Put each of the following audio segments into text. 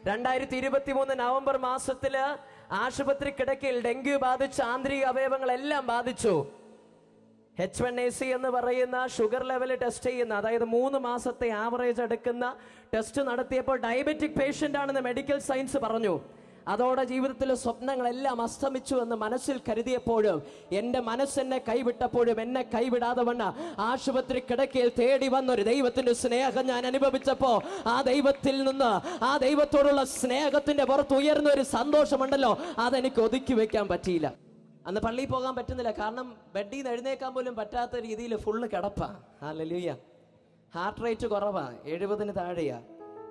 2023 November മാസത്തില് ആശുപത്രി കിടക്കയിൽ ഡെങ്കു ബാധിച്ച് ആന്തരിക അവയവങ്ങളെല്ലാം ബാധിച്ചു. H1AC എന്ന് പറയുന്ന ഷുഗർ ലെവൽ ടെസ്റ്റ് ചെയ്യുന്ന, അതായത് 3 മാസത്തെ ആവറേജ് എടുക്കുന്ന ടെസ്റ്റ് നടത്തിയപ്പോൾ ഡയബറ്റിക് പേഷ്യന്റ് ആണെന്ന് മെഡിക്കൽ സയൻസ് പറഞ്ഞു. അതോടെ ജീവിതത്തിലെ സ്വപ്നങ്ങളെല്ലാം അസ്തമിച്ചു എന്ന് മനസ്സിൽ കരുതിയപ്പോഴും എൻ്റെ മനസ്സെന്നെ കൈവിട്ടപ്പോഴും എന്നെ കൈവിടാതെ വണ്ണ ആശുപത്രി കിടക്കയിൽ തേടി വന്നൊരു ദൈവത്തിന്റെ സ്നേഹം ഞാൻ അനുഭവിച്ചപ്പോൾ ആ ദൈവത്തിൽ നിന്ന്, ആ ദൈവത്തോടുള്ള സ്നേഹത്തിന്റെ പുറത്ത് ഉയർന്ന ഒരു സന്തോഷമുണ്ടല്ലോ, അതെനിക്ക് ഒതുക്കി വെക്കാൻ പറ്റിയില്ല. അന്ന് പള്ളിയിൽ പോകാൻ പറ്റുന്നില്ല, കാരണം ബെഡിൽ നിന്ന് എഴുന്നേക്കാൻ പോലും പറ്റാത്ത രീതിയിൽ ഫുള്ള് കിടപ്പാ. ഹല്ലേലൂയ. ഹാർട്ട് റേറ്റ് കുറവാ, 70 താഴെയാ.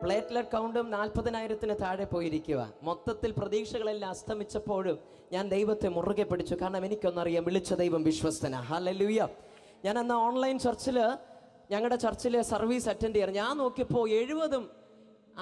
പ്ലേറ്റ്ലെറ്റ് കൗണ്ടും 40,000 താഴെ പോയിരിക്കുക. മൊത്തത്തിൽ പ്രതീക്ഷകളെല്ലാം അസ്തമിച്ചപ്പോഴും ഞാൻ ദൈവത്തെ മുറുകെ പിടിച്ചു. കാരണം എനിക്കൊന്നറിയാം, വിളിച്ച ദൈവം വിശ്വസ്തനാ. ഹല്ലേലൂയ. ഞാൻ അന്ന് ഓൺലൈൻ ചർച്ചില്, ഞങ്ങളുടെ ചർച്ചിലെ സർവീസ് അറ്റൻഡ് ചെയ്യാറ്. ഞാൻ നോക്കിയപ്പോൾ 70,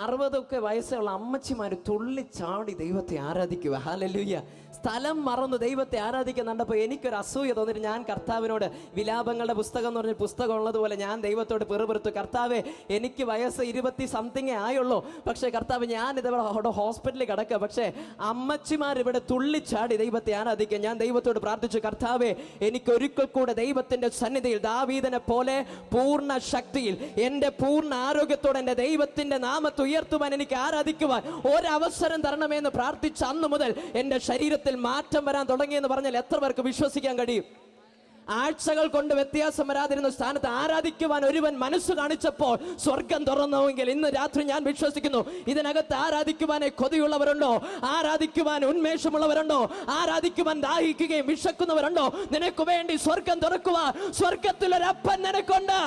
60 വയസ്സുള്ള അമ്മച്ചിമാര് തുള്ളി ചാടി ദൈവത്തെ ആരാധിക്കുക. ഹല്ലേലൂയ. സ്ഥലം മറന്ന് ദൈവത്തെ ആരാധിക്കുന്നുണ്ടപ്പോൾ എനിക്കൊരു അസൂയ തോന്നിട്ട് ഞാൻ കർത്താവിനോട്, വിലാപങ്ങളുടെ പുസ്തകം എന്ന് പറഞ്ഞ പുസ്തകം ഉള്ളതുപോലെ ഞാൻ ദൈവത്തോട് പിറുപിറുത്തു, കർത്താവേ എനിക്ക് വയസ്സ് 20 സംതിങ്ങേ ആയുള്ളൂ, പക്ഷേ കർത്താവ് ഞാൻ ഇതവിടെ ഹോസ്പിറ്റലിൽ കിടക്കുക, പക്ഷേ അമ്മച്ചിമാർ ഇവിടെ തുള്ളിച്ചാടി ദൈവത്തെ ആരാധിക്കുക. ഞാൻ ദൈവത്തോട് പ്രാർത്ഥിച്ചു, കർത്താവേ എനിക്കൊരിക്കൽ കൂടെ ദൈവത്തിന്റെ സന്നിധിയിൽ ദാവീദിനെ പോലെ പൂർണ്ണ ശക്തിയിൽ എൻ്റെ പൂർണ്ണ ആരോഗ്യത്തോടെ എൻ്റെ ദൈവത്തിന്റെ നാമത്തെ ഉയർത്തുവാൻ, എനിക്ക് ആരാധിക്കുവാൻ ഒരവസരം തരണമെന്ന് പ്രാർത്ഥിച്ച അന്ന് മുതൽ എൻ്റെ ശരീരത്തിൽ മാറ്റം വരാൻ തുടങ്ങിയെന്ന് പറഞ്ഞാൽ എത്ര പേർക്ക് വിശ്വസിക്കാൻ കഴിയും? ആഴ്ചകൾ കൊണ്ട് വ്യത്യാസം വരാതിരുന്ന സ്ഥാനത്ത് ആരാധിക്കുവാൻ ഒരുവൻ മനസ്സ് കാണിച്ചപ്പോൾ സ്വർഗം തുറന്നുവെങ്കിൽ ഇന്ന് രാത്രി ഞാൻ വിശ്വസിക്കുന്നു, ഇതിനകത്ത് ആരാധിക്കുവാനെ കൊതിയുള്ളവരുണ്ടോ? ആരാധിക്കുവാൻ ഉന്മേഷമുള്ളവരുണ്ടോ? ആരാധിക്കുവാൻ ദാഹിക്കുകയും വിശക്കുന്നവരുണ്ടോ? നിനക്ക് വേണ്ടി സ്വർഗം തുറക്കുക. സ്വർഗത്തിലൊരപ്പൻ നിനക്കുണ്ട്.